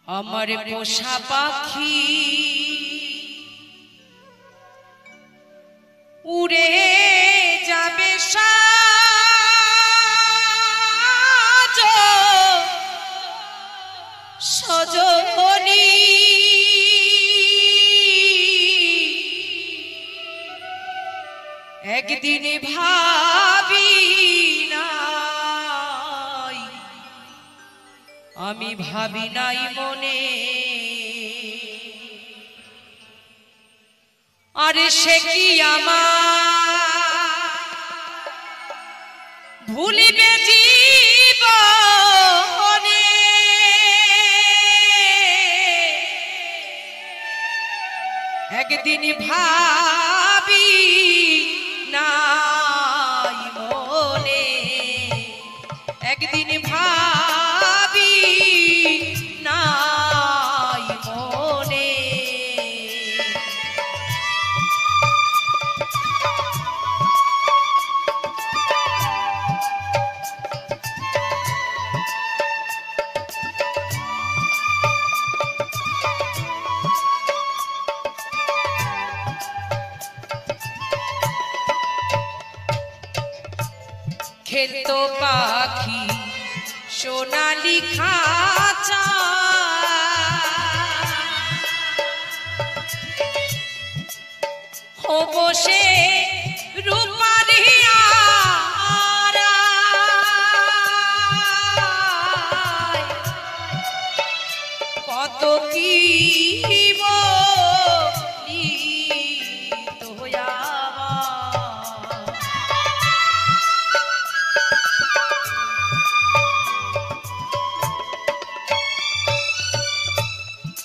আমার পোষা পাখি উড়ে যাবে সাজ সজনী একদিন ভাবি নাই আমি ভাবি নাই মনে আরে সে কি আমার ভুলিবে জীবনে একদিন ভাবি নাই মনে একদিন ভাবি নাই মনে খেলতো পাখি সোনালি খাঁচা ও বসে রূপারি আরায় কত কি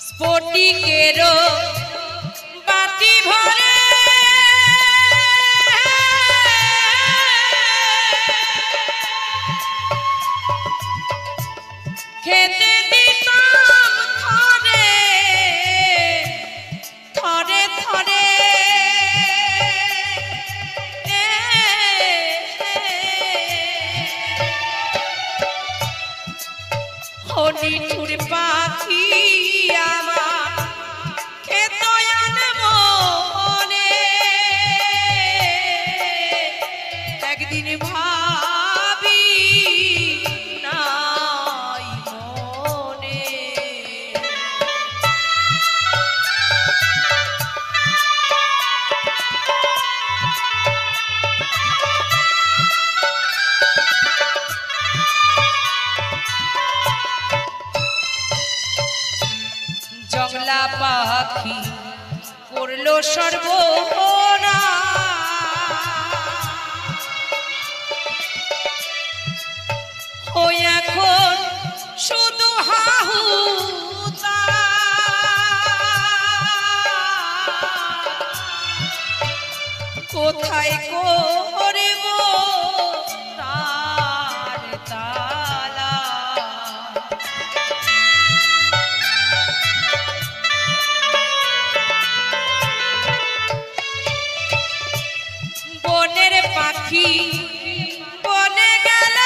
স্ফটিকেরও বাটি ভরে খেতে দিতাম থরে থরে থরে হরিণুর পাখি আমার খেতয়ান মনে একদিন ভাবি নাই মনে জংলা পাখি করলো সর্বনাশ ও এখন শুধু কোথায় করব তার তালা বনের পাখি বনে গেল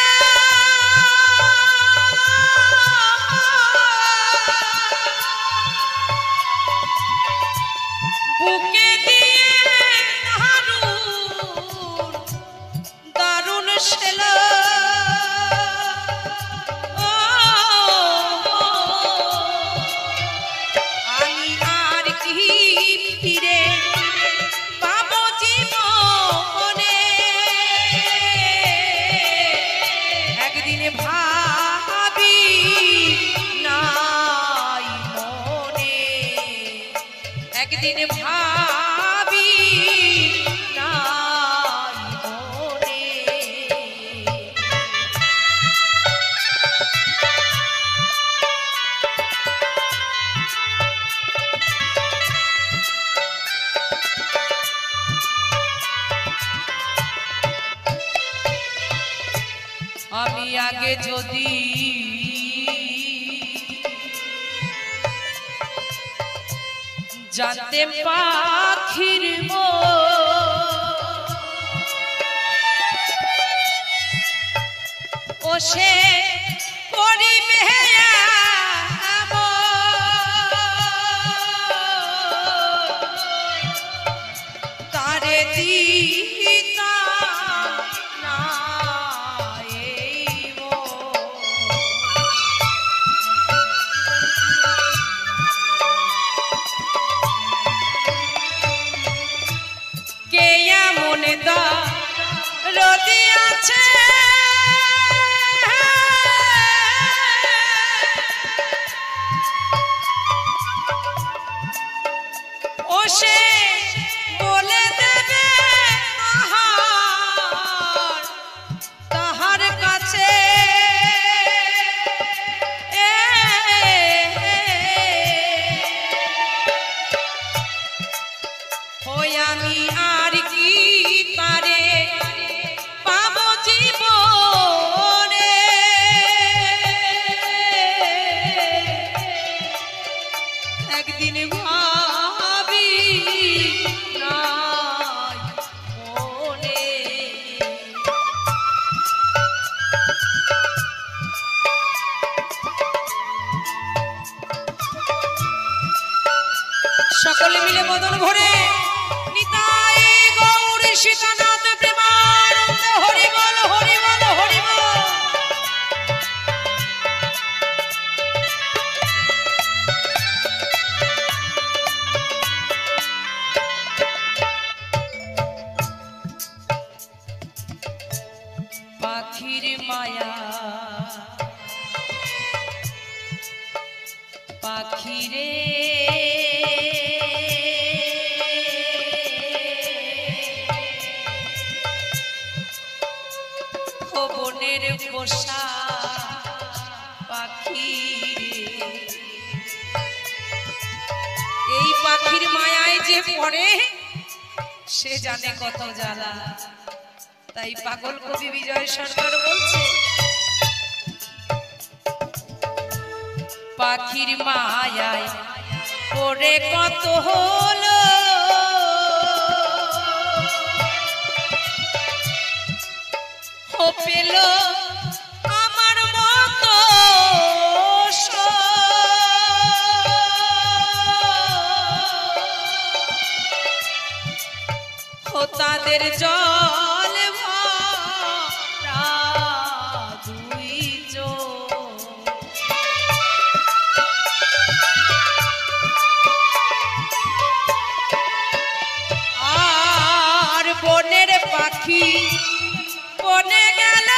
বুকে দিয়ে দারুণ ছিল আমি আর কি ফিরে পাবো জীবনে একদিন ভাবি নাই মনে একদিন ভাবি নাই মনে আমি আগে যদি জানতেম পাখির ও সে করিবে একদিন ভাবি নাই মনে। সকলে মিলে বদন ভরে নিতাই গৌর সীতানাথ প্রেমানন্দ হরি বল হরি বল হরি বল। পাখির মায়া পাখিরে বনের পোষা পাখি, এই পাখির মায়ায় যে পড়ে সে জানে কত জ্বালা। তাই পাগল কবি বিজয় সরকার বলছে পাখির মায়ায় পড়ে কত হলো পেল আমার মতো তাদের জল ভরা দুই চোখ। আর বনের পাখি বনে গেল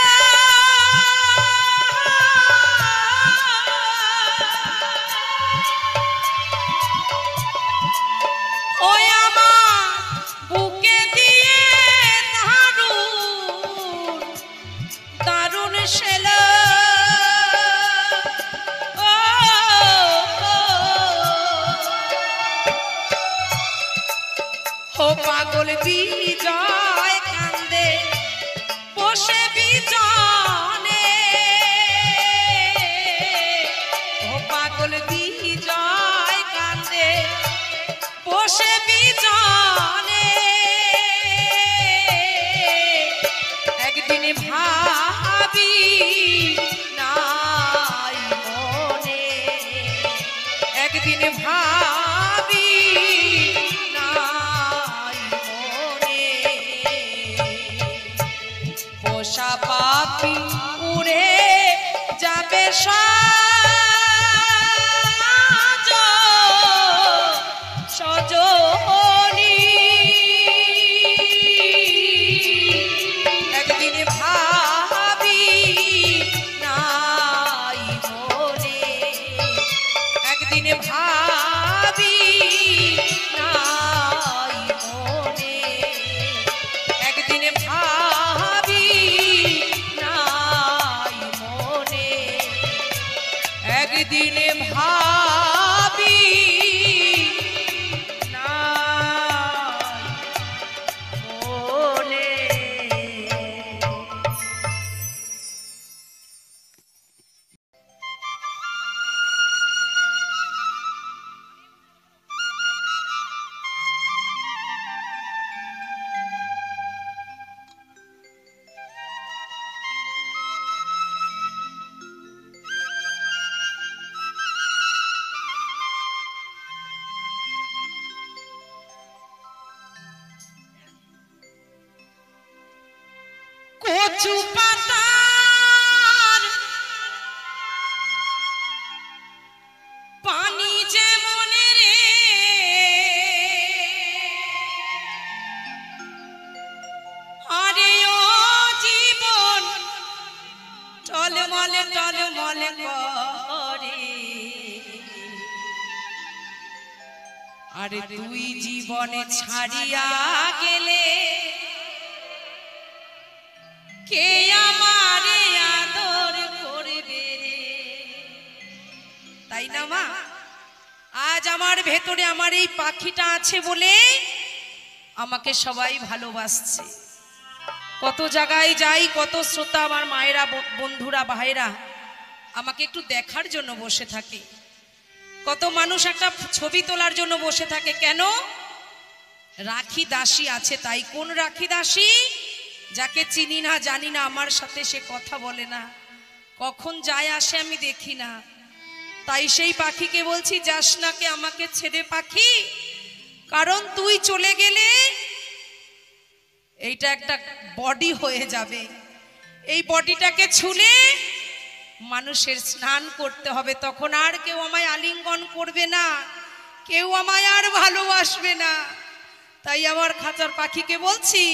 ওই আমার বুকে দিয়ে দারুণ দারুণ শেল ও পাগল বিজয় কান্দে বসে বিজনে। ও পাগল বিজয় কান্দে বসে বিজনে। একদিন ভাবি নাই মনে, একদিন ভাবি নাই মনে। পোষা পাখি উড়ে যাবে সজনী। একদিন ভাবি নাই মনে, একদিন ভাবি নাই মনে, একদিন ভাবি নাই মনে, একদিন ভাবি কচু পাতার পানি যেমন রে আরে ও জীবন টলমলে টলমলে করে। আরে তুই জীবনে ছাড়িয়া গেলে কে আমারে আদর করবে রে। তাই না মা, আজ আমার ভেতরে আমার এই পাখিটা আছে বলে আমাকে সবাই ভালোবাসছে। কত জায়গায় যাই, কত শ্রোতা আমার মায়েরা বন্ধুরা ভাইরা আমাকে একটু দেখার জন্য বসে থাকে। কত মানুষ একটা ছবি তোলার জন্য বসে থাকে, কেন? রাখি দাসী আছে তাই। কোন রাখি দাসী? যাকে চিনি না জানি না, আমার সাথে সে কথা বলে না, কখন যায় আসে আমি দেখি না। তাই সেই পাখিকে বলছি, যাস না কে আমাকে ছেড়ে পাখি, কারণ তুই চলে গেলে এইটা একটা বডি হয়ে যাবে, এই বডিটাকে ছুলে মানুষের স্নান করতে হবে, তখন আর কেউ আমায় আলিঙ্গন করবে না, কেউ আমায় আর ভালোবাসবে না। তাই আমার খাঁচার পাখিকে বলছি,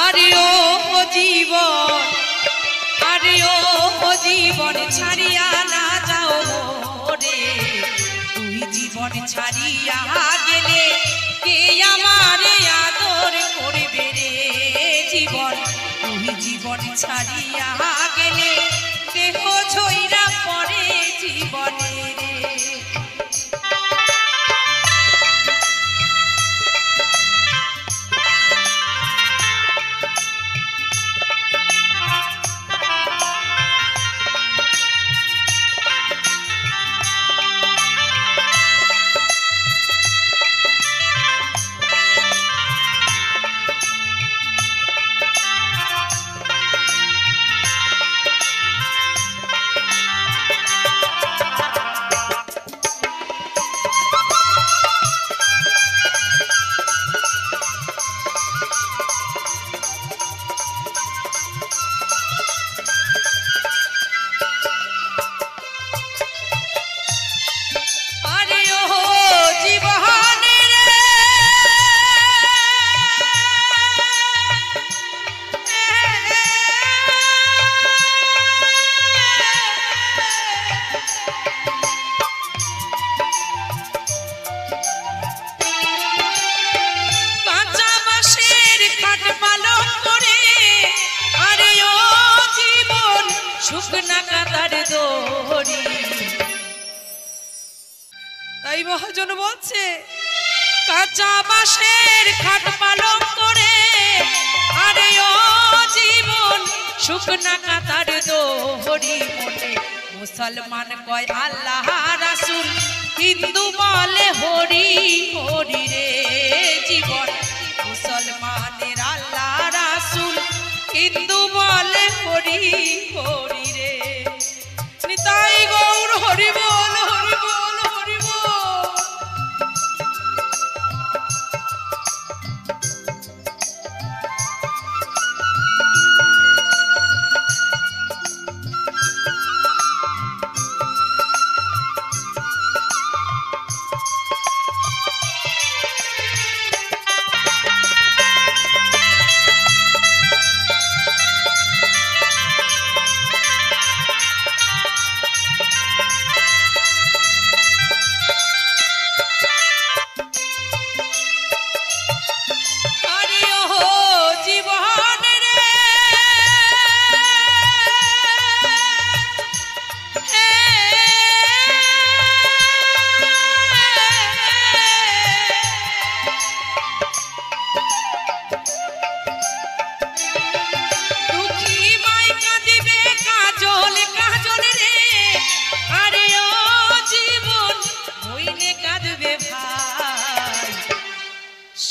আরে ও জীবন, আরে ও জীবন ছাড়িয়া না যাও রে, তুই জীবন ছাড়িয়া গেলে কে আমারে আদর করবে রে জীবন, তুই জীবন ছাড়িয়া গেলে দেহ ঝইরা পড়ে জীবনে রে। তাই মহাজন বলছে, কাঁচা বাঁশের খাট পালং করে, আরে ও জীবন শুকনা কাতার দোহরি মনে, মুসলমান কয় আল্লাহ রাসূল, হিন্দু বলে হরি হরি রে জীবন, মুসলমানের আল্লাহ রাসূল, হিন্দু বলে হরি হরি রে। নিতাই গৌর হরি বল, হরি বল, হরি বল।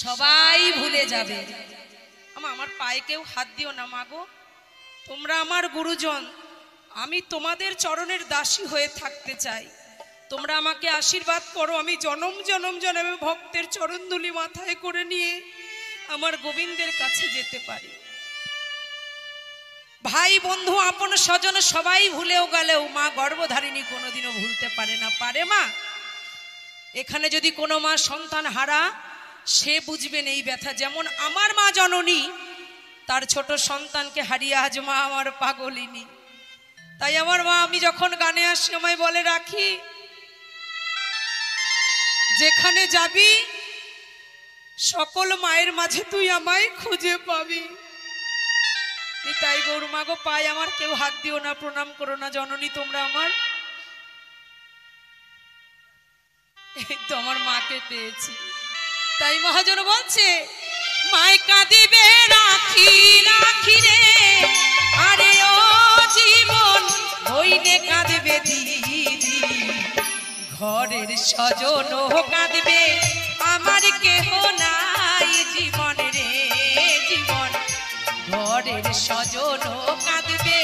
সবাই ভুলে যাবে। আমার পায়ে কেউ হাত দিও না মাগো, তোমরা আমার গুরুজন, আমি তোমাদের চরণের দাসী হয়ে থাকতে চাই, তোমরা আমাকে আশীর্বাদ করো, আমি জনম জনম জনমে ভক্তের চরণধুলি মাথায় করে নিয়ে আমার গোবিন্দের কাছে যেতে পারি। ভাই বন্ধু আপন স্বজন সবাই ভুলেও গেলেও মা গর্ভধারিণী কোনোদিনও ভুলতে পারে না। পারে মা? এখানে যদি কোনো মা সন্তান হারা, সে বুঝবেন এই ব্যথা। যেমন আমার মা জননী তার ছোট সন্তানকে হারিয়ে আজ মা আমার পাগলিনী। তাই আমার মা, আমি যখন গানে আসি আমায় বলে রাখি, যেখানে যাবি সকল মায়ের মাঝে তুই আমায় খুঁজে পাবি। তাই গৌর মাগো পায় আমার কেউ হাত দিও না, প্রণাম করো না জননী তোমরা আমার। এই তো আমার মাকে পেয়েছি। তাই মহাজন বলছে মায় কাঁদিবে রাখি রাখি রে, আরে ও জীবন হইলে কাঁদবে দিদি, ঘরের স্বজন কাঁদবে আমার কেহ নাই জীবন রে জীবন, ঘরের স্বজন কাঁদবে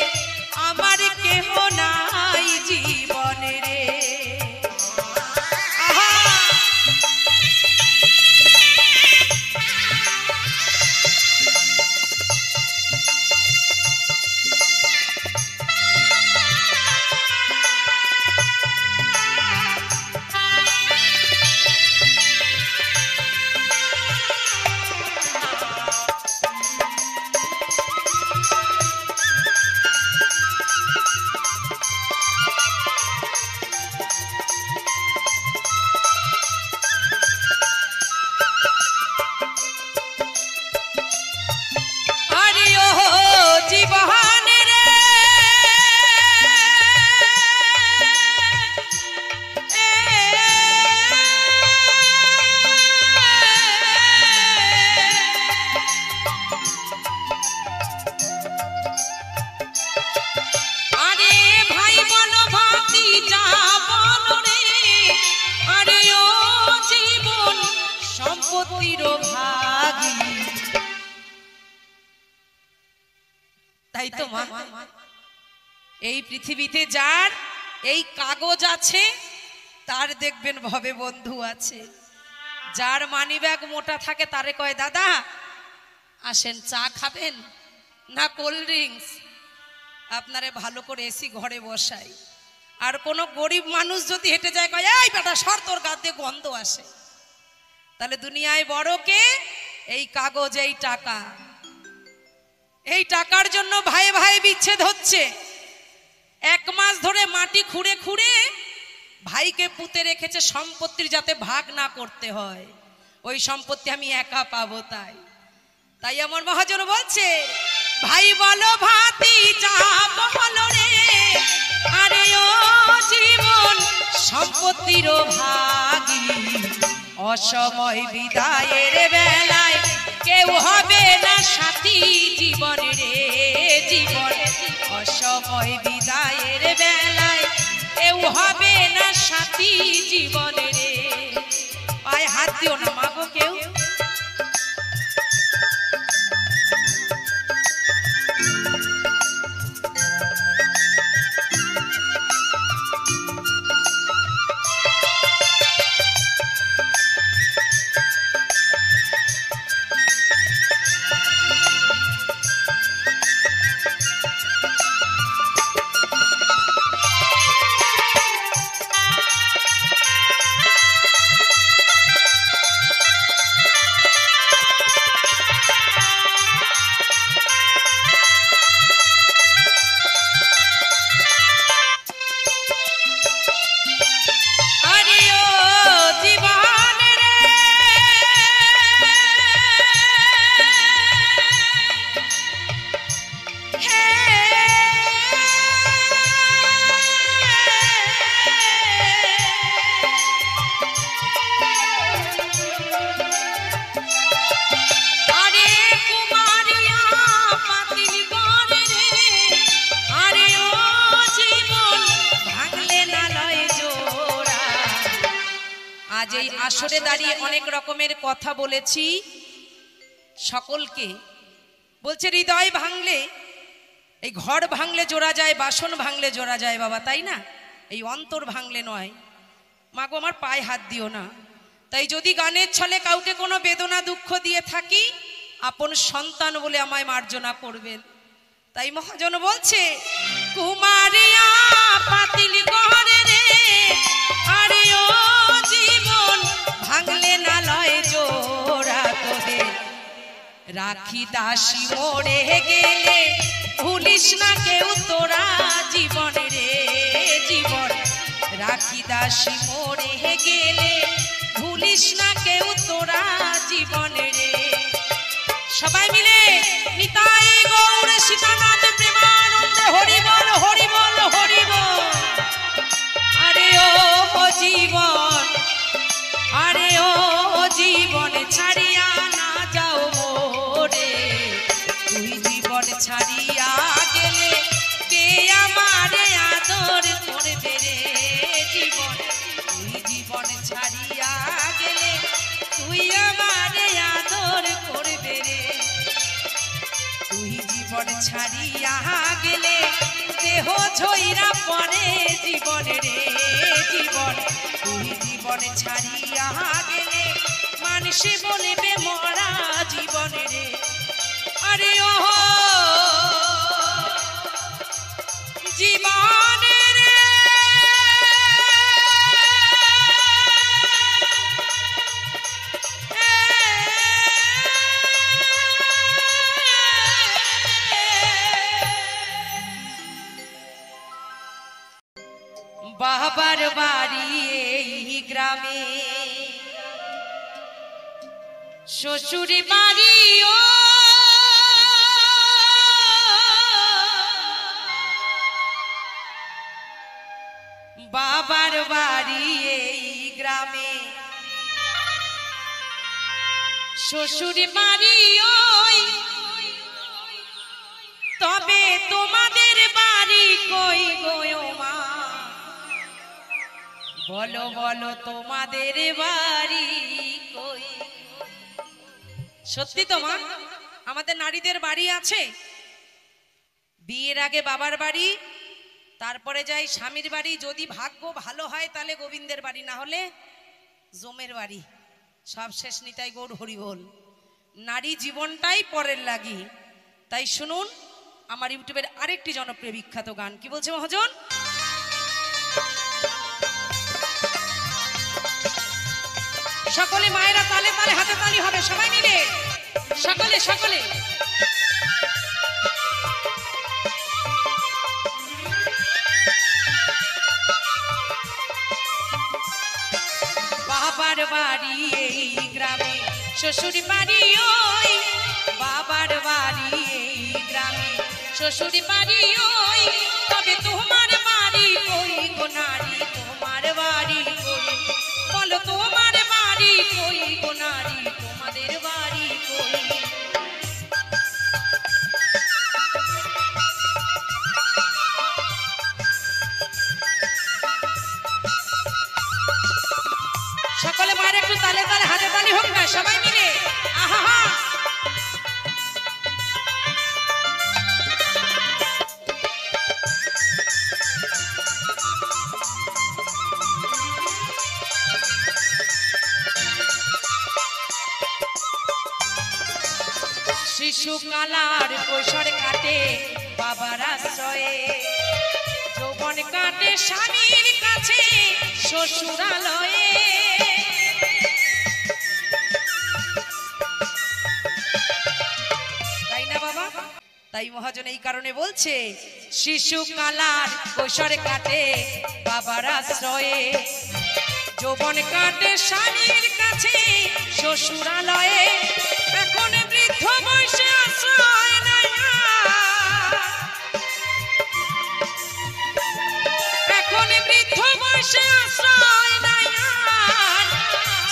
আমার কেহ নাই জীবন রে। তাই তো মা, এই পৃথিবীতে যার এই কাগজ আছে তার দেখবেন ভবে বন্ধু আছে। যার মানি ব্যাগ মোটা থাকে তারে কয় দাদা আসেন চা খাবেন না কোল্ড ড্রিঙ্কস, আপনারে ভালো করে এসি ঘরে বসাই। আর কোনো গরিব মানুষ যদি হেঁটে যায় কয় এই বেটা সর তোর গা দিয়ে গন্ধ আসে। তাহলে দুনিয়ায় বড় কে? এই কাগজ, এই টাকা। এই টাকার জন্য ভাই ভাই বিচ্ছেদ হচ্ছে। 1 মাস ধরে মাটি খুঁড়ে খুঁড়ে ভাইকে পুঁতে রেখেছে সম্পত্তির যাতে ভাগ না করতে হয়, ওই সম্পত্তি আমি একা পাবো। তাই তাই আমার মহাজন বলছে ভাই বলো ভাতি যা বলো রে, আরে ও জীবন সম্পত্তির ভাগী, অসময় বিদায়ের বেলায় কেউ হবে না সাথী জীবন রে জীবন, অসময় বিদায়ের বেলায় কেউ হবে না সাথী জীবন রে। পায়ে হাত দিও না মাগো কেউ। আজ এই আসরে দাঁড়িয়ে অনেক রকমের কথা বলেছি সকলকে। বলছে হৃদয় ভাঙলে, এই ঘর ভাঙলে জোড়া যায়, বাসন ভাঙলে জোড়া যায় বাবা, তাই না? এই অন্তর ভাঙলে নয়। মাগো আমার পায়ে হাত দিও না। তাই যদি গানের ছলে কাউকে কোনো বেদনা দুঃখ দিয়ে থাকি, আপন সন্তান বলে আমায় মার্জনা করবেন। তাই মহাজন বলছে কুমারিয়া পাতিল ঘরে রে, আরে ও জীবন ভাঙলে না লয় জোড়া তোদের, রাখি দাসী মরে গেলে ভুলিস না কেউ তোরা জীবন রে জীবন, রাখি দাসী মরে গেলে ভুলিস না কেউ তোরা জীবনে রে। সবাই মিলে নিতাই গৌর সীতানাথ প্রেমানন্দে হরি বল হরি বল হরি বল। আরে ও জীবন, আরে ও জীবন ছাড়িয়া না যাও মোরে, তুই জীবন ছাড়িয়া গেলে কে আমারে আদর করবে রে। জীবন তুই জীবন ছাড়িয়া গেলে তুই আমারে আদর করবে রে। তুই জীবন ছাড়িয়া গেলে দেহ ঝইরা পড়ে জীবন রে। জীবন তুই জীবন ছাড়িয়া গেলে মানুষে বলবে মরা জীবন রে। আরে ও জীবন রে, বাবার বাড়ি এই গ্রামে, শ্বশুর বাড়ি ও বাবার বাড়ি এই গ্রামে, শ্বশুর বাড়ি ওই, তবে তোমাদের বাড়ি কই গো মা, বলো বলো তোমাদের বাড়ি কই। সত্যি তো মা, আমাদের নারীদের বাড়ি আছে। বিয়ের আগে বাবার বাড়ি, তারপরে যাই স্বামীর বাড়ি, যদি ভাগ্য ভালো হয় তাহলে গোবিন্দের বাড়ি, না হলে জমের বাড়ি। সব শেষ নিতাই গৌর হরি বল। নারী জীবনটাই পরের লাগি। তাই শুনুন আমার ইউটিউবের আরেকটি জনপ্রিয় বিখ্যাত গান। কি বলছে মহাজন? সকলে মায়েরা তালে তালে হাতে তালি হবে, সবাই মিলে সকলে সকলে। বাবার বাড়ি এই গ্রামে, শ্বশুর বাড়ি ওই, বাবার বাড়ি এই গ্রামে, শ্বশুর বাড়ি ওই, তবে তোমার বাড়ি কই গো নারী, তোমার বাড়ি কই, বলো তোমার বাড়ি কই গো নারী, তোমাদের বাড়ি কই। সকলে মায়ের একটু তালে তালে হাতে তালি হোক না, সবাই মিলে আহা হা। শিশুকালার কৈশোর কাটে বাবার আশ্রয়ে, যৌবন কাটে স্বামীর কাছে শ্বশুরালয়ে। তাই না বাবা? তাই মহাজন এই কারণে বলছে, শিশুকালার কৈশোর কাটে বাবার আশ্রয়ে, যৌবন কাটে স্বামীর কাছে শ্বশুরালয়ে। এখন বৃদ্ধ বয়সে আশ্রয় নাই, এখন বৃদ্ধ বয়সে আশ্রয় নাই,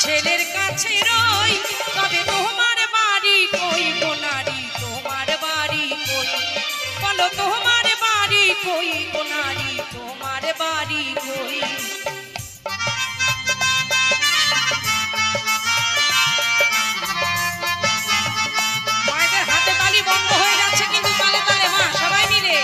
ছেলের কাছে রই, তবে তোমার বাড়ি কই গো নারী, তোমার বাড়ি কই, বলো তোমার বাড়ি কই গো নারী, তোমার বাড়ি কই। বন্ধ হয়ে যাচ্ছে কিন্তু তালে তালে মা, সবাই মিলে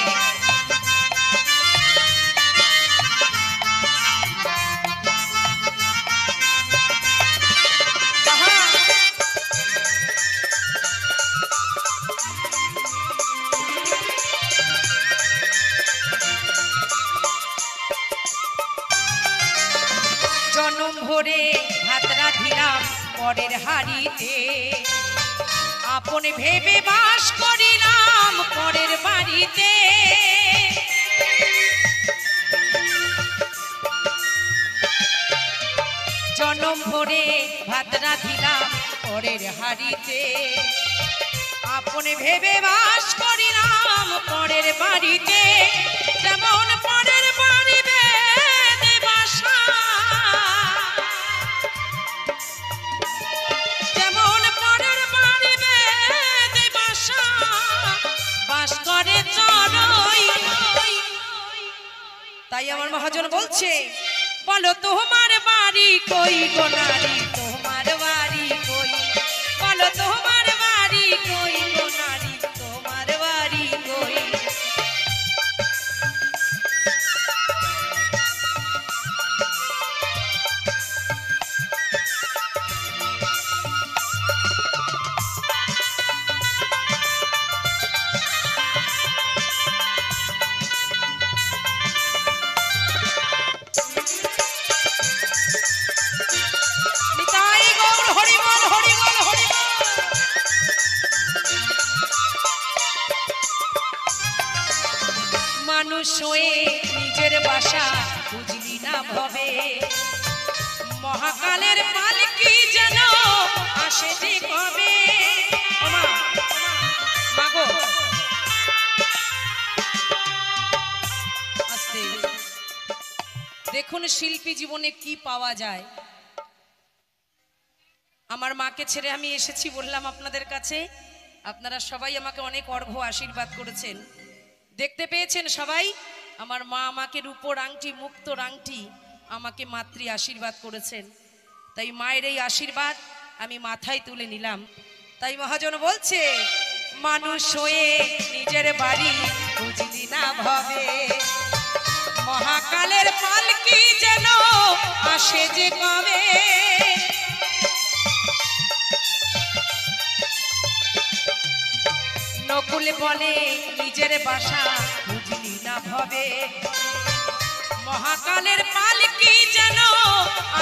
জনম ভরে ভাত রাধিলাম পরের হাড়িতে, আপন ভেবে বাস করিলাম পরের বাড়িতে। জনম ভরে ভাত রাঁধিলাম পরের হাড়িতে, আপনে ভেবে বাস করিলাম পরের বাড়িতে, যেমন পরের বাড়িতে বাসা, যেমন পরের বাড়িতে বাসা, বাস করে চড়ই। তাই আমার মহাজন বলছে, বলো তোমার বাড়ি কই গো নারী, তোমার বাড়ি কই, বলো তোমার বাড়ি কই গো নারী, তোমার বাড়ি কই। মানুষ হয়ে নিজের বাসা বুঝলি না ভবে, মহাকালের পালকি যেন আসে যে কবে। মাগো আস্তে দেখুন শিল্পী জীবনে কি পাওয়া যায়। আমার মাকে ছেড়ে আমি এসেছি বললাম আপনাদের কাছে, আপনারা সবাই আমাকে অনেক অর্ঘ্য আশীর্বাদ করেছেন, দেখতে পেয়েছেন সবাই। আমার মা আমাকে রূপোর আংটি, মুক্তোর আংটি আমাকে মাতৃ আশীর্বাদ করেছেন, তাই মায়ের এই আশীর্বাদ আমি মাথায় তুলে নিলাম। তাই মহাজন বলছে, মানুষ হয়ে নিজের বাড়ি বুঝলি না ভবে, মহাকালের পালকি যেন আসে যে কবে। নকুল বলে নিজের বাসা বুঝলি না ভবে, মহাকালের পালকি যেন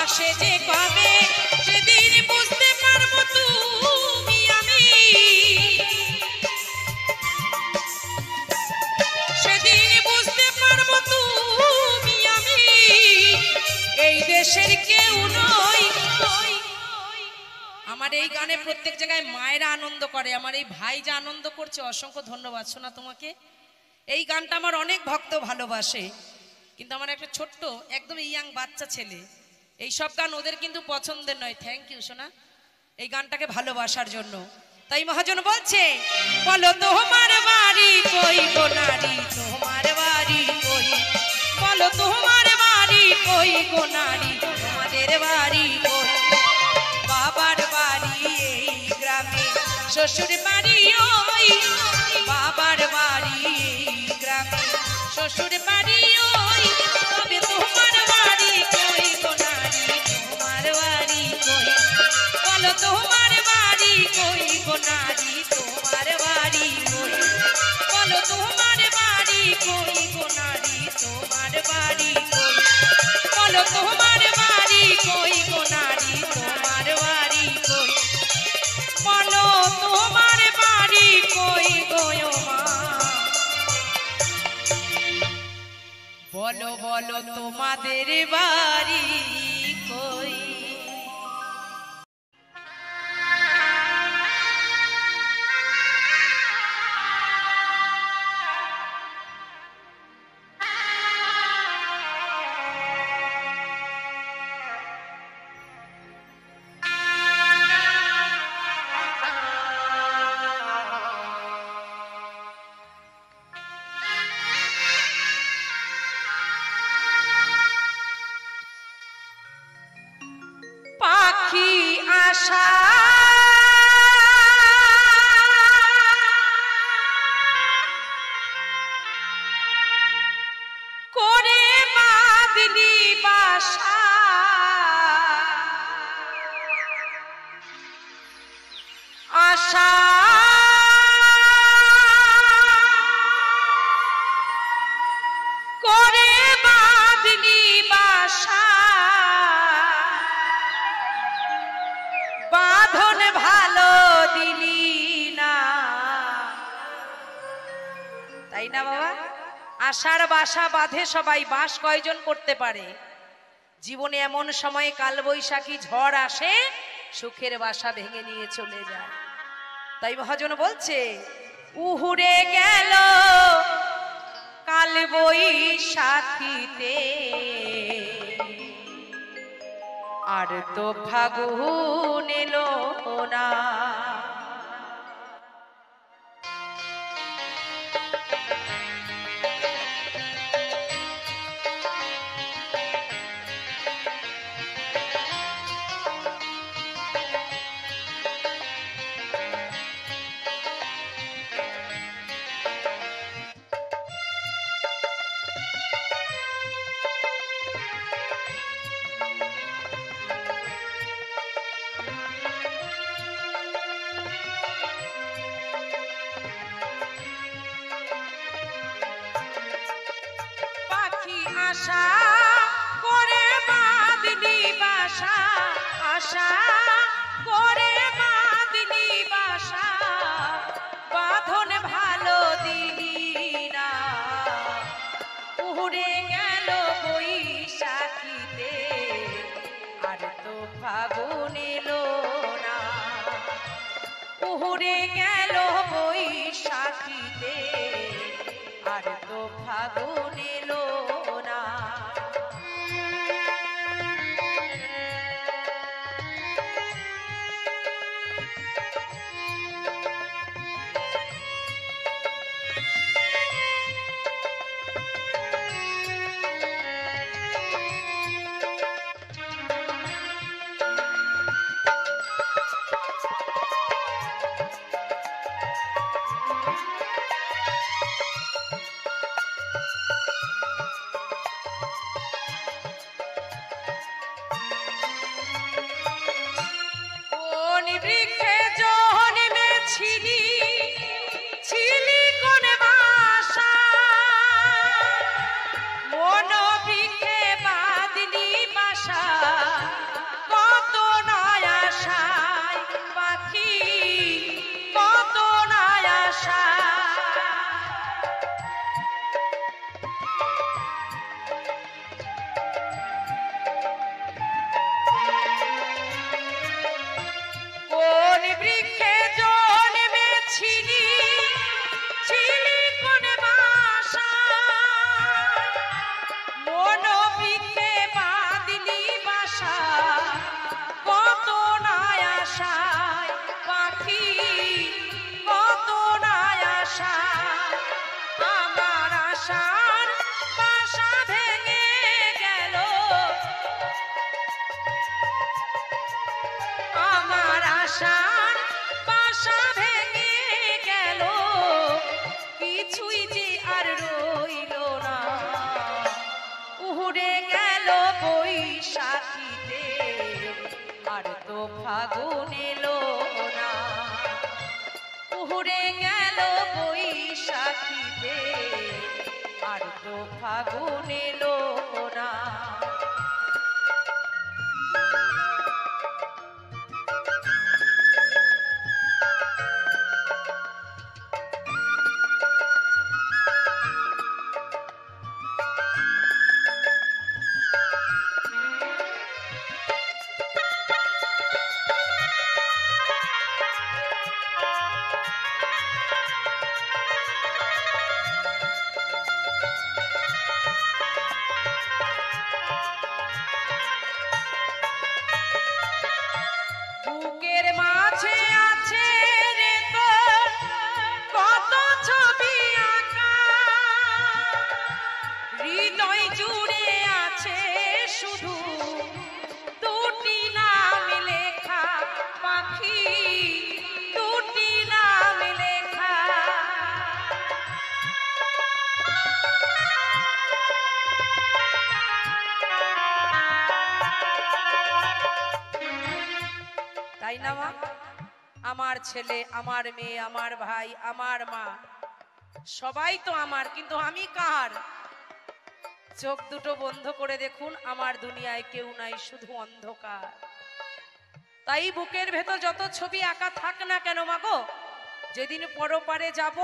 আসে যে কবে। সেদিন বুঝতে পারবো তুমি আমি, সেদিন বুঝতে পারবো তুমি আমি, এই দেশের কেউ নই। আমার এই গানে প্রত্যেক জায়গায় মায়েরা আনন্দ করে, আমার এই ভাই যা আনন্দ করছে অসংখ্য ধন্যবাদ শোনা তোমাকে। এই গানটা আমার অনেক ভক্ত ভালোবাসে, কিন্তু আমার একটা ছোট্ট একদম ইয়াং বাচ্চা ছেলে, এই সব গান ওদের কিন্তু পছন্দের নয়। থ্যাংক ইউ সোনা এই গানটাকে ভালোবাসার জন্য। তাই মহাজন বলছে, বলো তোমার বাড়ি কই গো নারী, তোমার বাড়ি কই, বলো তোমার বাড়ি কই গো নারী, তোমাদের বাড়ি কই। বাবার বাড়ি এই গ্রামে, শ্বশুর বাড়ি ওই, বাবার বাড়ি এই গ্রামে, শ্বশুর বাড়ি ওই, তবে তোমার বাড়ি কই গো নারী, তোমার বাড়ি কই, বলো তোমার বাড়ি কই গো নারী, তোমার বাড়ি কই, বলো তোমার বাড়ি কই গো নারী, তোমার বাড়ি কই, বলো তোমার বাড়ি কই গো নারী, তোমার বাড়ি কই, বলো তোমার বাড়ি কই গো মা, বলো বলো তোমাদের বাড়ি কই। পাখি আশা করে বাঁধলি বাসা, আশা করে বাঁধলি বাসা, বাঁধন ভালো দিলি না। তাই না বাবা? আশার বাসা বাঁধে সবাই, বাস কয়জন করতে পারে? জীবনে এমন সময় কালবৈশাখী ঝড় আসে, সুখের বাসা ভেঙে নিয়ে চলে যায়। তাই মহাজন বলছে, উহুরে গেল কালবৈশাখীতে, আর তো ফাগুন এলো না। আশা করে বাঁধনি বাসা, আশা করে বাঁধনি বাসা, বাঁধন ভালো দিলি না। উড়ে গেল বৈশাখীতে, আর তো ফাগুন এলো না। উড়ে গেল বৈশাখীতে, আর তো ফাগুন এলো না। বৃক্ষে জন্মেছিলি, ছিলি কোন বাসা, মন বৃক্ষে বাঁধলি বাসা, কত নয় আশায় পাখি, কত নয় আশা। বৃক্ষে জন্মেছিলি, ছিলি কোন বাসা, মন বৃক্ষে বাঁধলি বাসা, কত নয় আশায় পাখি, কত নয় আশা। আমার আশার বাসা ভেঙে গেল, আমার আশার বাসা ভেঙে গেল, কিছুই যে আর রইল না। উড়ে গেল বৈশাখীতে, আর তো ফাগুন এলো না। উড়ে গেল বৈশাখীতে, আর তো ফাগুন এলো না। বুকের মাঝে আছে রে তোর কত ছবি আঁকা, হৃদয় জুড়ে আছে শুধু দুটি নাম লেখা পাখি, দুটি নাম লেখা। তাই না মা? আমার ছেলে, আমার মেয়ে, আমার ভাই, আমার মা, সবাই তো আমার, কিন্তু আমি কার? চোখ দুটো বন্ধ করে দেখুন, আমার দুনিয়ায় কেউ নাই, শুধু অন্ধকার। তাই বুকের ভেতর যত ছবি আঁকা থাক না কেন মাগো, যেদিন পরপারে যাব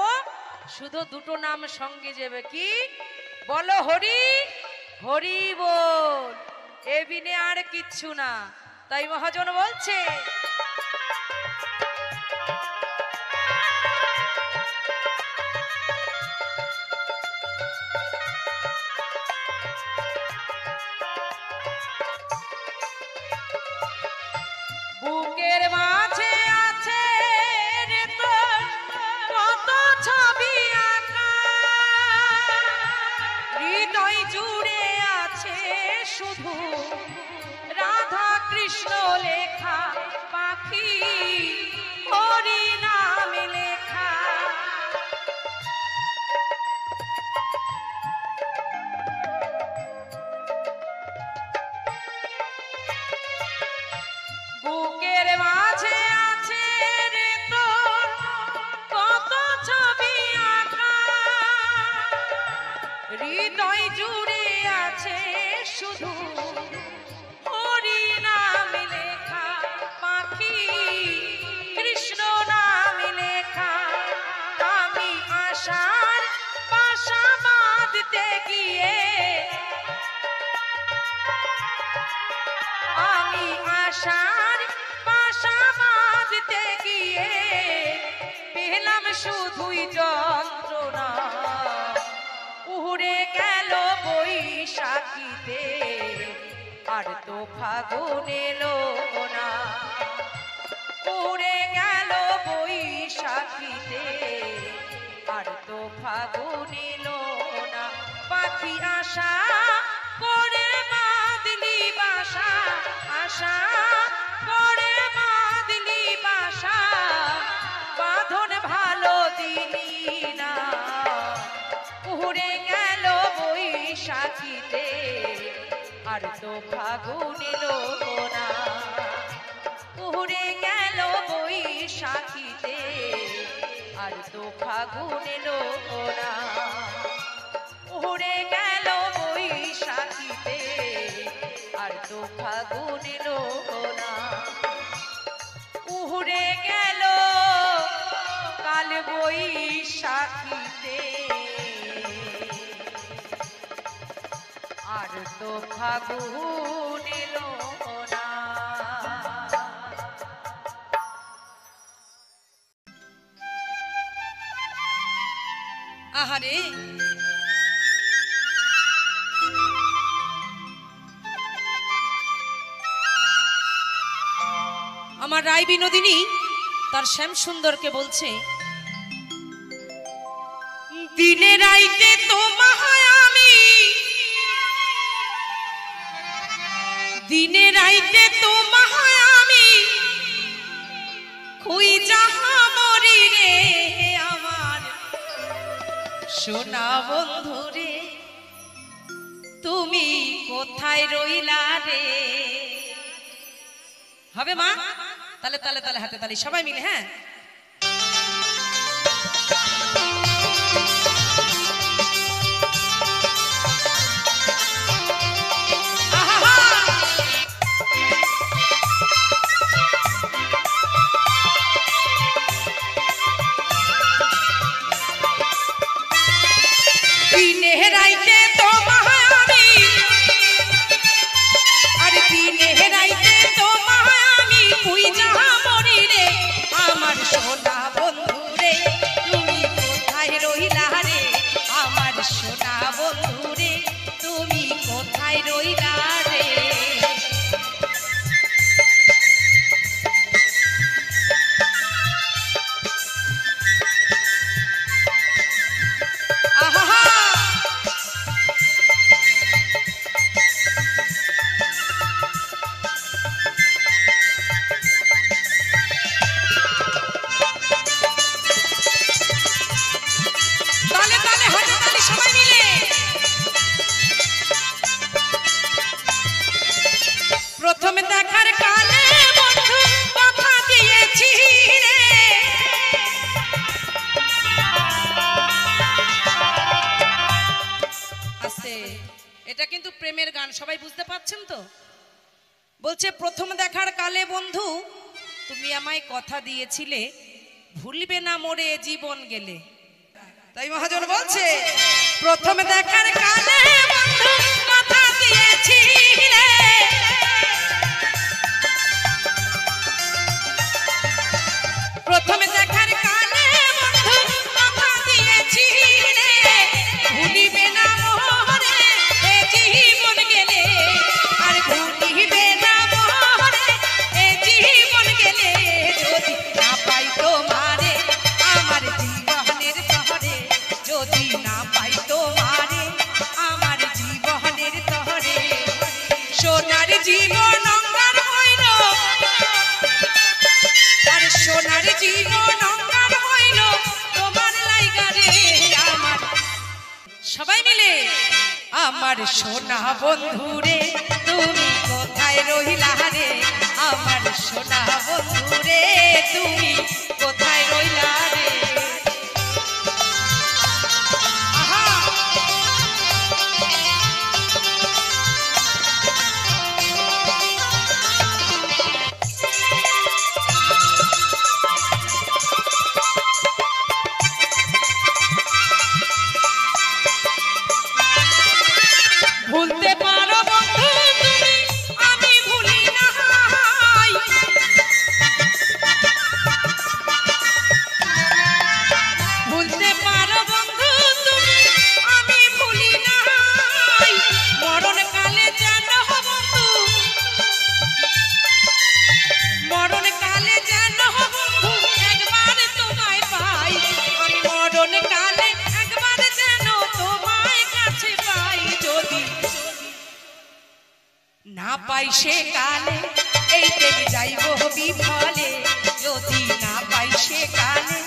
শুধু দুটো নাম সঙ্গে যাবে, কি বলো? হরি হরি বল। এ বিনে আর কিচ্ছু না। তাই মহাজন বলছে বুকের মাঝে আছে রে তোর কত ছবি আঁকা, হৃদয় জুড়ে আছে শুধু রাধা কৃষ্ণ লেখা, পাখি হরি নাম লেখা। বুকের মাঝে আছে রে তোর কত ছবি আঁকা, হৃদয় জুড়ে আছে শুধু হরি নাম লেখা, পাখি কৃষ্ণ নাম লেখা। আমি আশার বাসা বাঁধতে গিয়ে, আমি আশার বাসা বাঁধতে গিয়ে পেলাম শুধুই যন্ত্রণা। উড়ে গেল বৈশাখীতে আর তো ফাগুন এলো না, উড়ে গেল বৈশাখীতে আর তো ফাগুন এলো না। পাখি আশা করে বাঁধলি বাসা, আশা করে বাঁধলি বাসা, বাঁধন ভালো দিলি না। উড়ে গেল বৈশাখীতে আর তো ফাগুন এলো না, উড়ে গেল বৈশাখীতে আর তো ফাগুন এলো না, উড়ে গেল বৈশাখীতে আর তো ফাগুন এলো না। উড়ে গেল কাল বৈশাখীতে আর তো ফাগুন এলো না। আহারে আমার রায় বিনোদিনী তার শ্যাম সুন্দরকে বলছে, দিনে রাইতে তোমায় আমি, দিনে রাইতে তোমায় আমি খুই যাহা মরি রে আমার সোনা বন্ধু রে, তুমি কোথায় রইলা রে। হবে মা? তালে তালে তালে হাতে তালি সবাই মিলে। হ্যাঁ, দিনে রাইতে তোমায় আমি, আর দিনে রাইতে তোমায় আমি খুই যাহা মরি রে আমার সোনা বন্ধু রে, তুমি কোথায় রইলা রে আমার সোনা বন্ধু রে, তুমি কোথায় রইলা রে। প্রথমে দেখার কালে বন্ধু কথা দিয়েছি রে, আস্তে, এটা কিন্তু প্রেমের গান, সবাই বুঝতে পারছেন তো? বলছে প্রথম দেখার কালে বন্ধু তুমি আমায় কথা দিয়েছিলে ভুলবে না মোরে জীবন গেলে। তাই মহাজন বলছে প্রথম দেখার কালে বন্ধু কথা দিয়েছিলে যদি না পাই তোমারে আমার জীবনের তরে, যদি না পাই তোমারে আমার জীবনের তরে। সোনার জীবন অঙ্গার হইল, আর সোনার জীবন অঙ্গার হইল তোমার লাইগারে আমার। সবাই মিলে আমার সোনা বন্ধুরে তুমি কোথায় রইলা রে, আমার সোনা বন্ধুরে তুমি কোথায় রইলা রে। ভুলতে পারো বন্ধু তুমি আমি ভুলি নাই, ভুলতে পারো বন্ধু তুমি আমি ভুলি নাই। মরণ কালে যেন বন্ধু, মরণ কালে যেন বন্ধু একবার তোমায় পাই, আমি মরণ কালে একবার যেন তোমায় কাছে পাই। যদি না পাই সে কালে এই প্রেম যাইব বিফলে, যদি না পাই সে কালে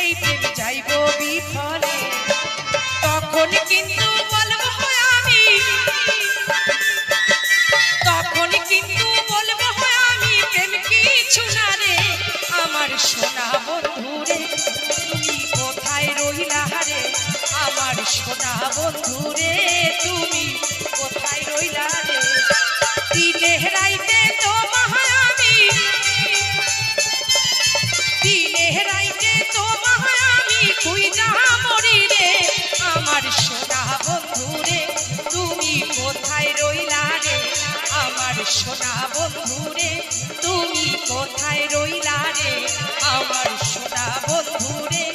এই প্রেম যাইব বিফলে। তখন কিন্তু বলবো আমি, তখন কিন্তু বলবো আমি প্রেম কিছু না রে। আমার সোনা বন্ধুরে তুমি কোথায় রইলা রে, আমার সোনা বন্ধুরে তুমি কোথায় রইলা রে। দিনে রাইতে তোমায় আমি, দিনে রাইতে তোমায় আমি খুঁজা মরি রে। আমার সোনা বন্ধুরে তুমি কোথায় রইলা রে, আমার সোনা বন্ধুরে তুমি কোথায় রইলা রে, আমার সোনা বন্ধুরে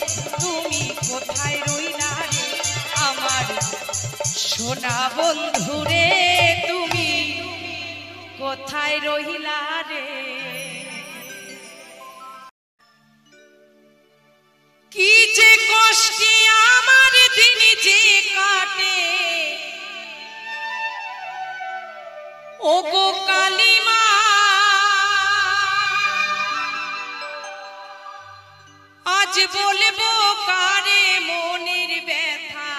তুমি কোথায় রইলা রে, আমার সোনা বন্ধুরে তুমি কোথায় রহিলা রে। কি যে কষ্টে আমার দিন যে কাটে ও গো কালিমা, আজ বলবো কারে মনের ব্যথা,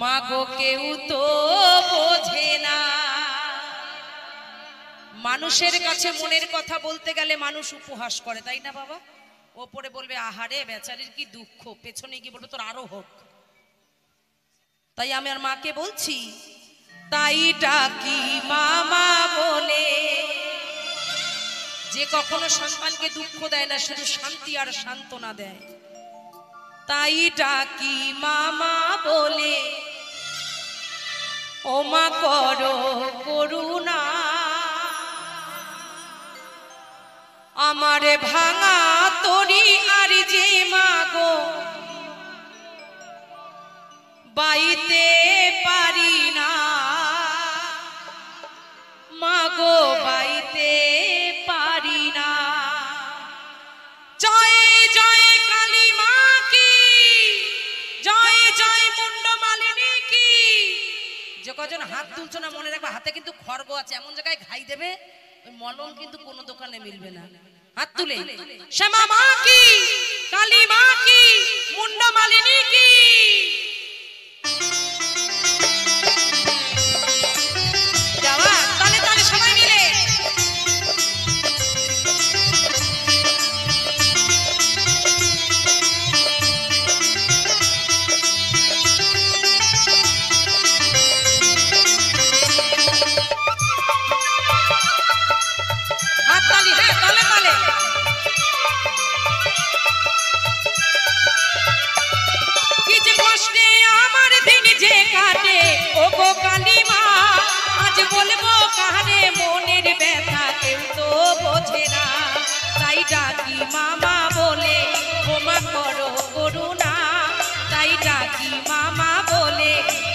মাগো কেউ তো বোঝে না। মানুষের কাছে মনের কথা বলতে গেলে মানুষ উপহাস করে, তাই না বাবা? ওপরে বলবে আহারে বেচারির কি দুঃখ, পেছনে কি বলবে তোর আরো হোক। তাই আমি আর মাকে বলছি তাই ডাকি মামা বলে, যে কখনো সন্তানকে দুঃখ দেয় না, শুধু শান্তি আর সান্ত্বনা দেয়। তাই ডাকি মামা বলে, ও মা করো করুণা, আমারে ভাঙা তরি আর যে মাগো বাইতে পারি না, মাগো বাইতে পারি না। জয় জয় কালী মা কি, জয় জয় মুন্ড মালিনী কি। যে কজন হাত তুলছো না মনে রাখবে হাতে কিন্তু খড়গ আছে, এমন জায়গায় ঘাই দেবে ওই মলম কিন্তু কোনো দোকানে মিলবে না। হাত তুলে শ্যামা মা কি, কালী মা কি, মুন্ড মালিনী কি। যাওয়া তালে তালে সবাই মিলে হাত তালি, হ্যাঁ তালে তালে। কি যে কষ্টে আমার দিন যে কাটে ও গো কালী মা, আজ বলবো কারে মনের ব্যথা কেউ তো বোঝে না। তাই ডাকি মামা বলে, ও মা করো করুণা, তাই ডাকি মামা বলে,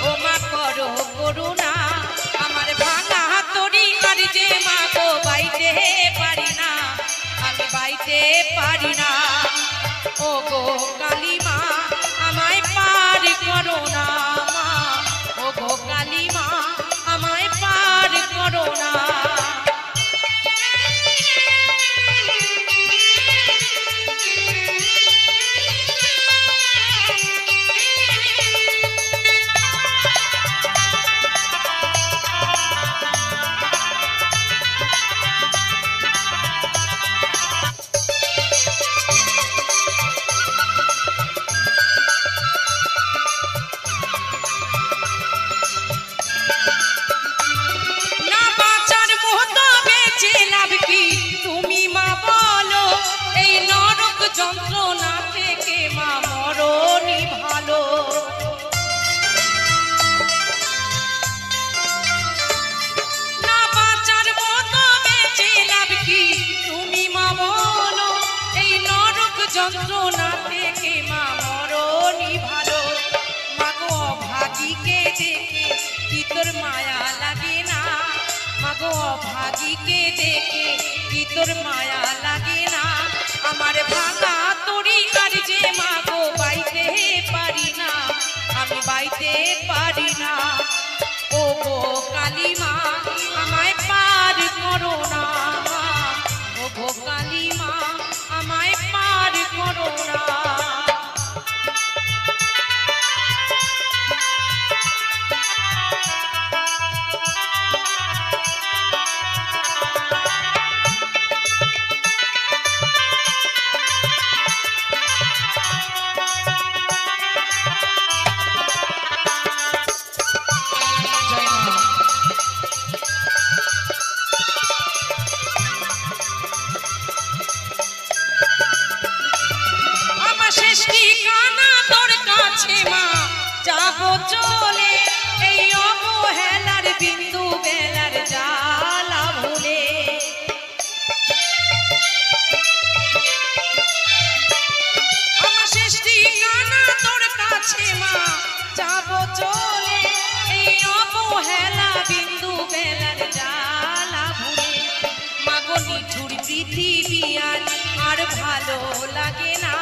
ও মা করো করুণা, আমার ভাঙা তরি আর যে মা গো বাইতে পারি না। যন্ত্রণা থেকে মা মরণই ভালো। মাগো অভাগীকে দেখে কি তোর মায়া লাগে না, মাগো অভাগীকে দেখে কি তোর মায়া লাগে না। আমার ভাঙা তরি আর যে মাগো বাইতে পারি না, আমি বাইতে পারি না। ও গো কালী মা আমায় পার করো না, ও গো কালী মা আমায় পার করো না। চলে এই অবহেলার বিন্দু বেলার জ্বালা ভুলে, আমার শেষ ঠিকানা তোর কাছে মা যাব চলে এই অবহেলা বিন্দু বেলার জ্বালা ভুলে। মাগো নিঠুর পৃথিবী আর ভালো লাগে না,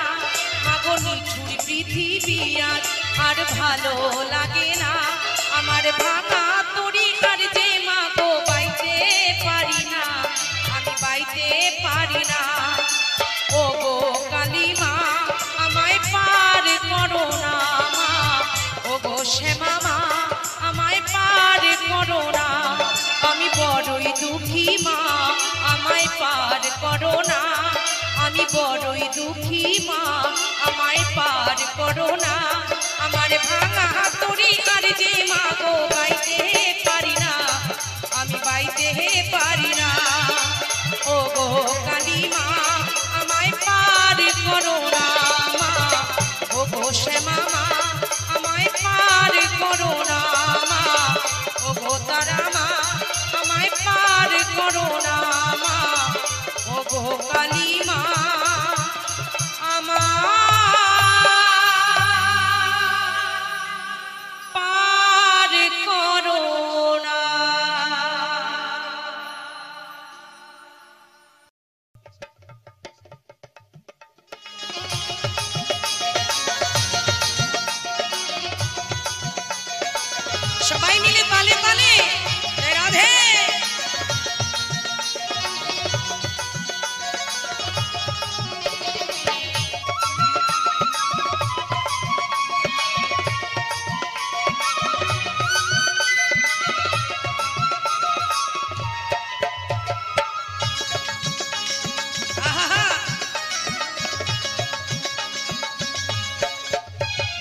মাগো নিঠুর পৃথিবী আর ভালো লাগে না। আমার ভাঙা তরি আর যে মাগো বাইতে পারি না, আমি বাইতে পারি না। ও গো কালী মা আমায় পার করো না, ও গো শ্যামা মা আমায় পার করো না। আমি বড়ই দুঃখী মা আমায় পার করো না, আমি বড়ই দুঃখী মা আমায় পার করো না। আমার ভাঙা তরি আর যে মাগো বাইতে পারি না, আমি বাইতে পারি না। ও গো কালী মা আমায় পার করো না মা, ও গো শ্যামা মা আমায় পার করো না মা, ও গো তারা মা আমায় পার করো না মা, ও গো কালী মা আমায় সবাই মিলে তালে তালে রাধে।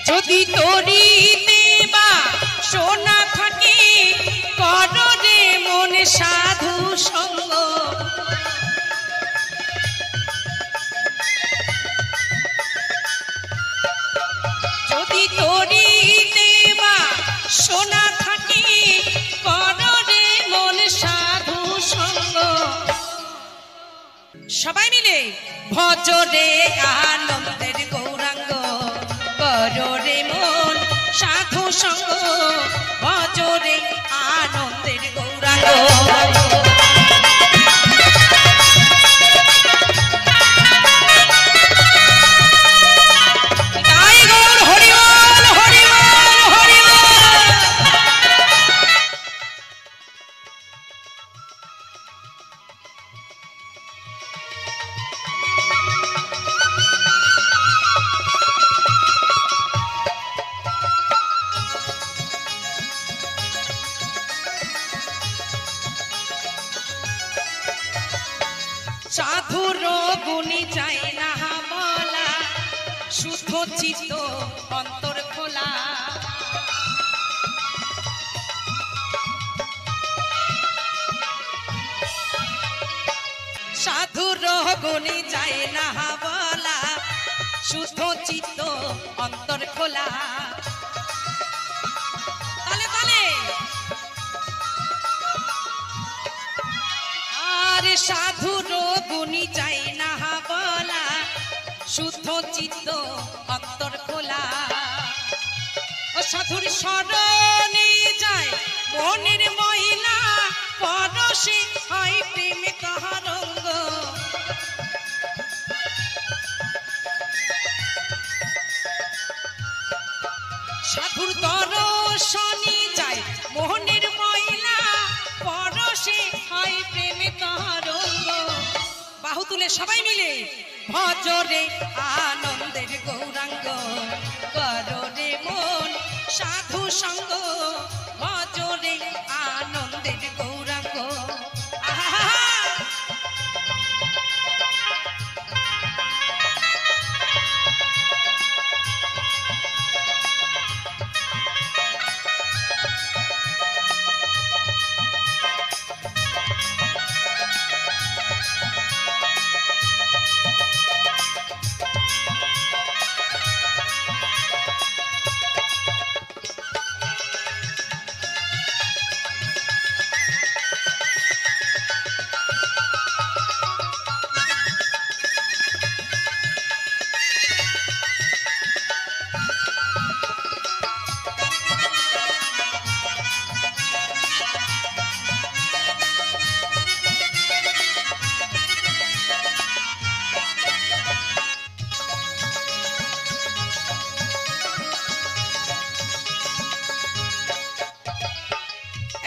যদি তোরি দেবা সোনা থাকে করো রে মন সাধু সঙ্গ, যদি তোরি দেবা সোনা থাকে করো রে মন সাধু সঙ্গ। সবাই মিলে ভজরে আনন্দের গৌরাঙ্গ করো রে মন সাধু সঙ্গ, ভজরে আনন্দের গৌরাঙ্গ। সাধুর গুণী চাই না বলা, শুদ্ধ চিত্ত অন্তর খোলা। সাধুর গুণী চাই না বলা, শুদ্ধ চিত্ত অন্তর খোলা। তালে তালে আর সাধুর গুণী চাই না বলা, শুদ্ধ চিত্ত অন্তর খোলা ও সাধুর শরণে যায় মনের মহিলা পরশে হয় প্রেমে তাহার অঙ্গ সাধুর দর্শনে যায় মোহনের মহিলা পরশে হয় প্রেমে তাহার অঙ্গ বাহু তুলে সবাই মিলে ভজরে আনন্দের গৌরাঙ্গ কররে মন সাধু সঙ্গ ভজরে আনন্দের গৌরাঙ্গ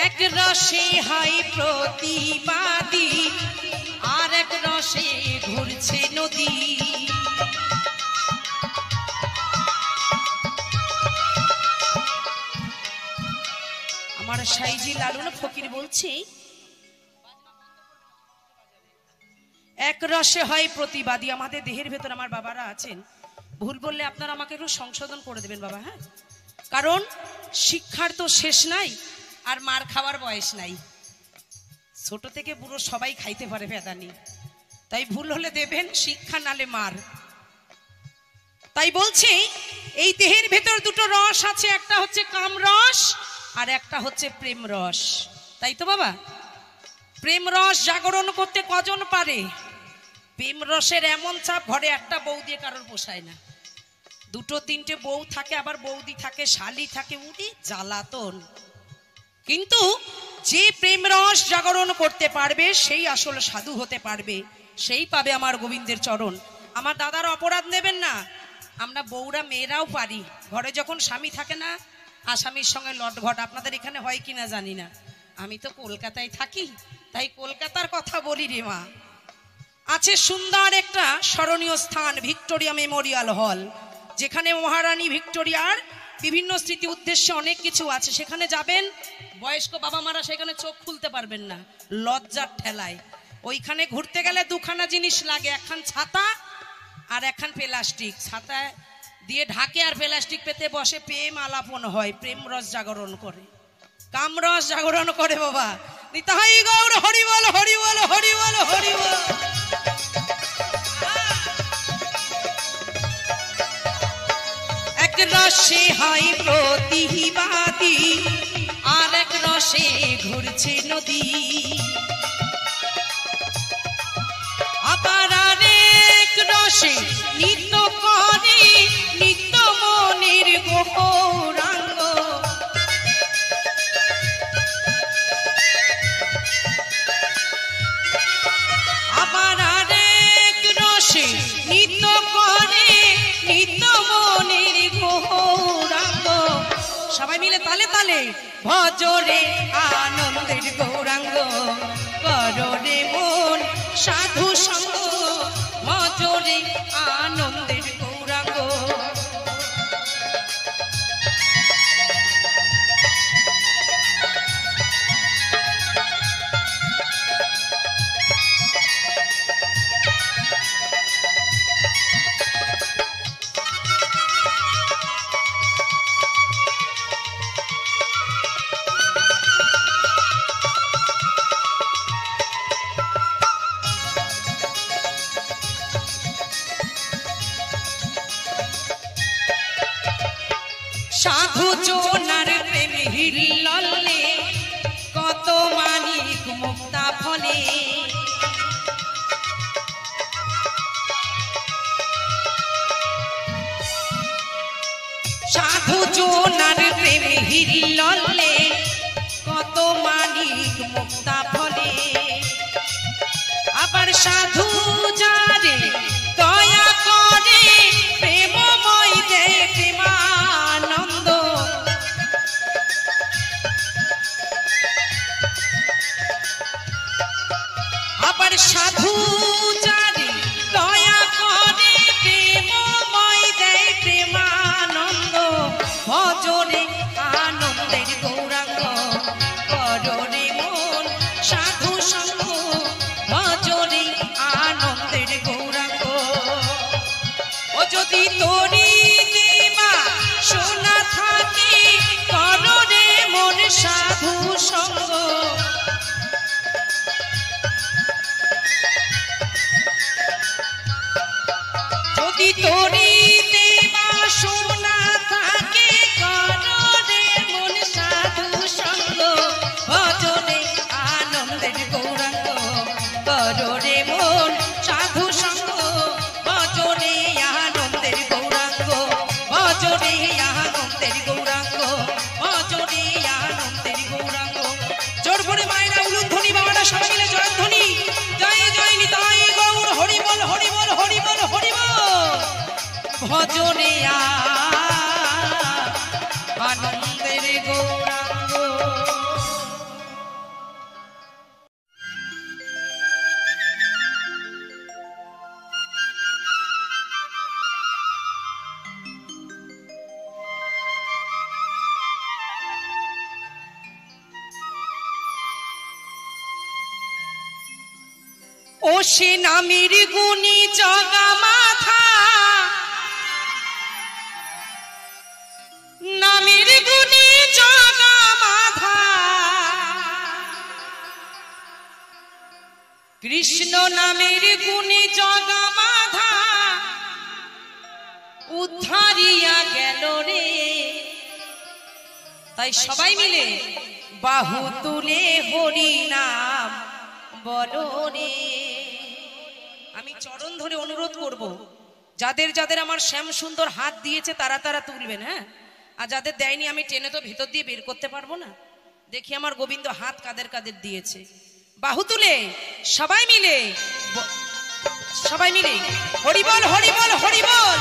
এক রসে হয় প্রতিবাদী আর এক রসে ঘুরছে নদী আমার সাইজি লালন ফকির বলছে এক রসে হয় প্রতিবাদী আমাদের দেহের ভেতর আমার বাবারা আছেন ভুল বললে আপনারা আমাকে একটু সংশোধন করে দেবেন বাবা হ্যাঁ কারণ শিক্ষার তো শেষ নাই আর মার খাওয়ার বয়স নাই ছোট থেকে বুড়ো সবাই খাইতে পারে ভেদানি তাই ভুল হলে দেবেন শিক্ষা নালে মার তাই বলছি এই দেহের ভেতর দুটো রস আছে একটা হচ্ছে কাম রস আর একটা হচ্ছে প্রেম রস তাই তো বাবা প্রেম রস জাগরণ করতে কজন পারে প্রেম রসের এমন চাপ ঘরে একটা বউ দিয়ে কারোর পোষায় না দুটো তিনটে বউ থাকে আবার বৌদি থাকে শালি থাকে উনি জ্বালাতন কিন্তু যে প্রেম রস জাগরণ করতে পারবে সেই আসলে সাধু হতে পারবে সেই পাবে আমার গোবিন্দের চরণ আমার দাদার অপরাধ নেবেন না আমরা বউরা মেয়েরাও পারি ঘরে যখন স্বামী থাকে না আসামির সঙ্গে লটঘট আপনাদের এখানে হয় কিনা জানি না আমি তো কলকাতায় থাকি তাই কলকাতার কথা বলি রে মা আছে সুন্দর একটা স্মরণীয় স্থান ভিক্টোরিয়া মেমোরিয়াল হল যেখানে মহারানী ভিক্টোরিয়ার বিভিন্ন স্মৃতি উদ্দেশ্যে অনেক কিছু আছে সেখানে যাবেন বয়স্ক বাবা মারা সেখানে চোখ খুলতে পারবেন না লজ্জার ঠেলায় ওইখানে ঘুরতে গেলে দুখানা জিনিস লাগে একখান ছাতা আর একখান প্লাস্টিক ছাতা দিয়ে ঢাকে আর প্লাস্টিক পেতে বসে প্রেম আলাপন হয় প্রেম রস জাগরণ করে কাম রস জাগরণ করে বাবা নিতাই গৌর হরি বল হরি বল হরি বল হরি বল এক রসে হয় প্রতিবাদী আর এক রসে ঘুরছে নদী আবার আরেক রসে নিত্য করে নিত্য মনের গৌরাঙ্গ আবার আরেক রসে নিত্য করে নিত্য মনের গৌরাঙ্গ সবাই মিলে তালে তালে ভজরে আনন্দের গৌরাঙ্গ কররে মন সাধু সঙ্গ ভজরে আনন্দের গৌরাঙ্গ সাধু জোনার প্রেমে হিল্ললে কত মানিক মুক্তা ফলে সাধু জোনার প্রেমে হিল্ললে কত মানিক মুক্তা ফলে আবার সাধু যারে দয়া করে প্রেমময় দেয় প্রেমানন্দ আবার সাধু যারে দয়া করে প্রেমময় দেয় প্রেমানন্দ ভজনে আনন্দের গৌরাঙ্গ কররে মন সাধু সঙ্গ ভজনে আনন্দের গৌরাঙ্গ ও যদি তোরি দেবা সোনা থাকে কররে মন সাধু সঙ্গ যদি তোরি দেবা সোনা থাকে কররে মন সাধু সঙ্গ ভজনে আনন্দের গৌরাঙ্গ কররে মন সাধু সঙ্গ ভজনে আনন্দের গৌরাঙ্গ ভজনে আনন্দের গৌরাঙ্গ ভজনে আনন্দের গৌরাঙ্গ জোর ভরে মায়েরা উলুধ্বনি বাবারা সবাই মিলে জয়ধ্বনি জয় জয় নিতাই গৌর হরি বল হরি বল হরি বল হরি বল ভজনে আনন্দের গৌরাঙ্গ ও সে নামের গুণী জগা মাথা নামের গুণী জগা মাথা কৃষ্ণ নামের গুণী জগা মাথা উদ্ধারিয়া গেল রে তাই সবাই মিলে বাহু তুলে হরি নাম বলো রে আমি চরণ ধরে অনুরোধ করব যাদের যাদের আমার শ্যাম সুন্দর হাত দিয়েছে তারা তারা তুলবেন হ্যাঁ আর যাদের দেয়নি আমি টেনে তো ভিতর দিয়ে বের করতে পারবো না দেখি আমার গোবিন্দ হাত কাদের কাদের দিয়েছে বাহু তুলে সবাই মিলে হরি বল হরি বল হরি বল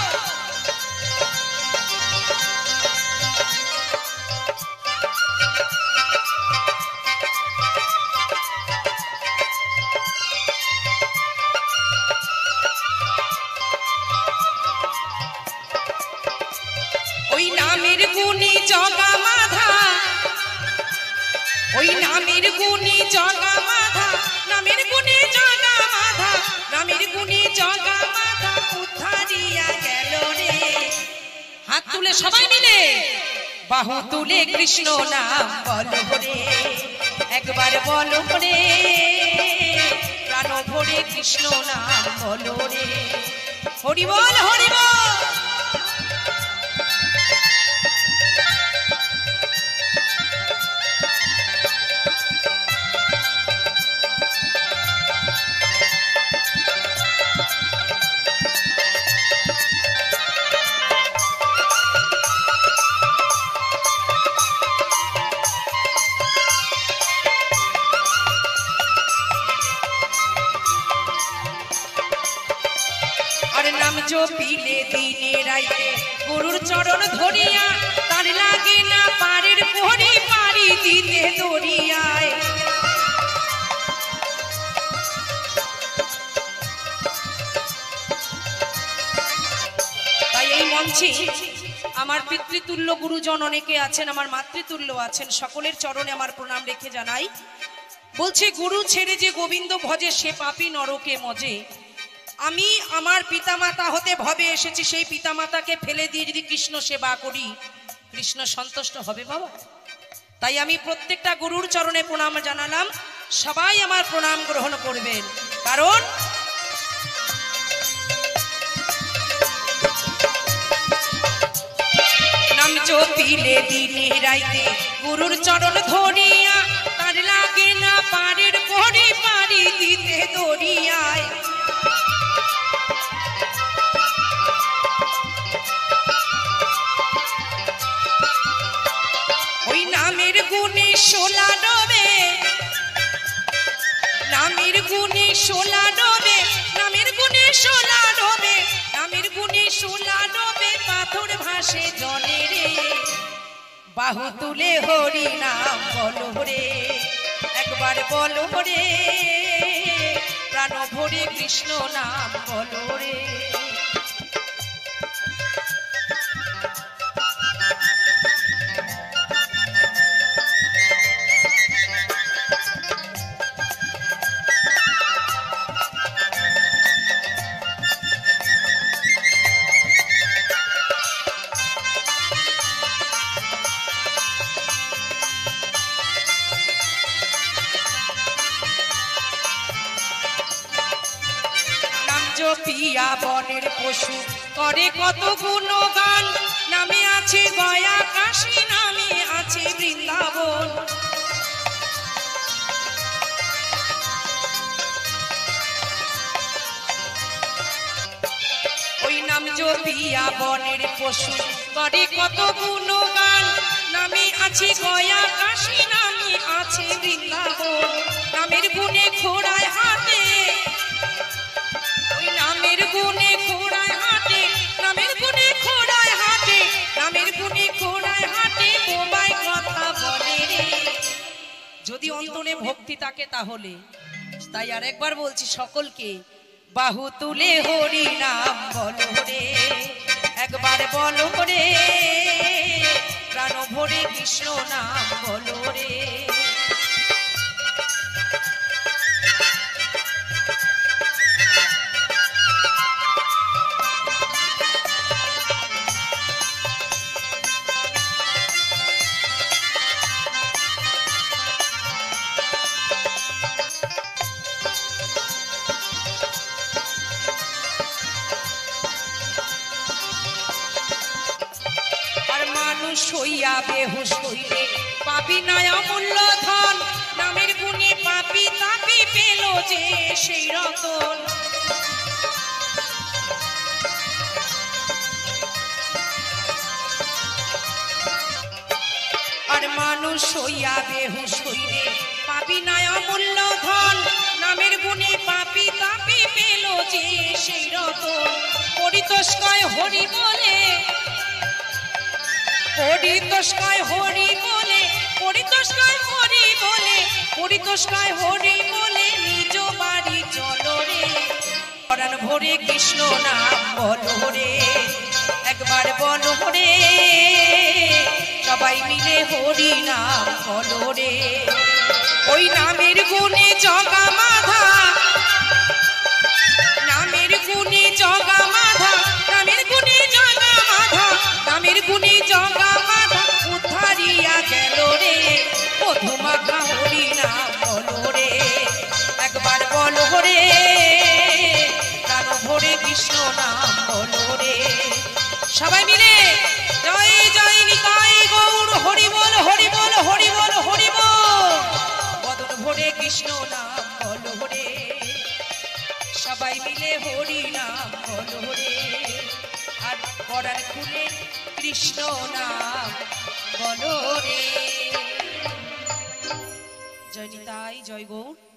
ওই নামের গুণী জগা মাধা ওই নামের গুণী জগা মাধা নামের গুণী জগা মাধা নামের গুণী জগা মাধা উদ্ধারিয়া গেল রে হাত তুলে সবাই মিলে বাহু তুলে কৃষ্ণ নাম বলো রে একবার বলো রে প্রাণ ভরে কৃষ্ণ নাম বলো রে হরি বল হরি বল जो पीले दीने राइते गुरुर चरण धरिया तार लागे ना पारेर पोहरी पारी दीते दरियाय তাই এই মঞ্চে আমার পিতৃতুল্য গুরুজন অনেকে আছেন আমার মাতৃতুল্য আছেন সকলের চরণে আমার প্রণাম রেখে জানাই বলছে গুরু ছেড়ে যে গোবিন্দ ভজে সে পাপী নরকে মজে আমি আমার পিতামাতা হতে ভবে এসেছি সেই পিতামাতাকে ফেলে দিয়ে যদি কৃষ্ণ সেবা করি কৃষ্ণ সন্তুষ্ট হবে বাবা তাই আমি প্রত্যেকটা গুরুর চরণে প্রণাম জানালাম সবাই আমার প্রণাম গ্রহণ করবেন কারণ নাম জপিলে দিনে রাইতে গুরুর চরণ ধরিয়া তার লাগে না পারের পরে পারি দিতে দরিয়ায় সোলা ডোবে, নামের গুণে সোলা ডোবে, নামের গুণে সোলা ডোবে, পাথর ভাসে জলে রে। বাহু তুলে হরি নাম বলো রে, একবার বলো রে, প্রাণ ভরে কৃষ্ণ নাম বলো রে। পিয়া বনের পশু করে কত গুণগান, নামে আছে গয়া কাশী, নামে আছে বৃন্দাবন। ওই নাম জপিয়া বনের পশু করে কত গুণগান, নামে আছে গয়া কাশী, নামে আছে বৃন্দাবন। নামের গুণে ঘোড়ায় হাটে, নামের গুণে ঘোড়ায় হাটে, নামের গুণে ঘোড়ায় হাটে, নামের গুণে ঘোড়ায় হাটে, বোবাই কথা বলে রে। যদি অন্তরে ভক্তি থাকে তাহলে। তাই আর একবার বলছি সকলকে, বাহু তুলে হরি নাম বলো রে, একবার বলো রে, প্রাণ ভরে কৃষ্ণ নাম বলো রে। হইয়া বেহুশ হইলে পাপি নয় অমূল্য ধন, নামের গুণে পাপি তাপি পেল যে সেই রতন। আর মানুষ হইয়া বেহুশ হইলে পাপি নয় অমূল্য ধন, নামের গুণে পাপি তাপি পেল যে সেই রতন। পরিতোষকয় হরি বলে, পরিতোষকয় হরি বলে, পরিতোষকয় হরি বলে, পরিতোষকয় হরি বলে, নিজ বাড়ি চলো রে। পরাণ ভরে কৃষ্ণ নাম বলো রে, একবার বলো রে, সবাই মিলে হরি নাম বলো রে। ওই নামের গুণে জগা মাধা, নামের গুণে জগা মাধা, নামের গুণে জগা মাধা, নামের গুণে জগা মাধা, উদ্ধারিয়া গেল রে। মধুমাখা হরি নাম বলো রে, একবার বলো রে, প্রাণ ভরে কৃষ্ণ নাম বলো রে। সবাই মিলে জয় জয় নিতাই গৌর হরি বল, হরি বল, হরি বল, হরি বল। বদন ভরে কৃষ্ণ নাম বলো রে, সবাই মিলে হরি নাম বলো রে। আর পরাণ খুলে কৃষ্ণ নাম বলো রে। জয় নিতাই, জয় গৌর।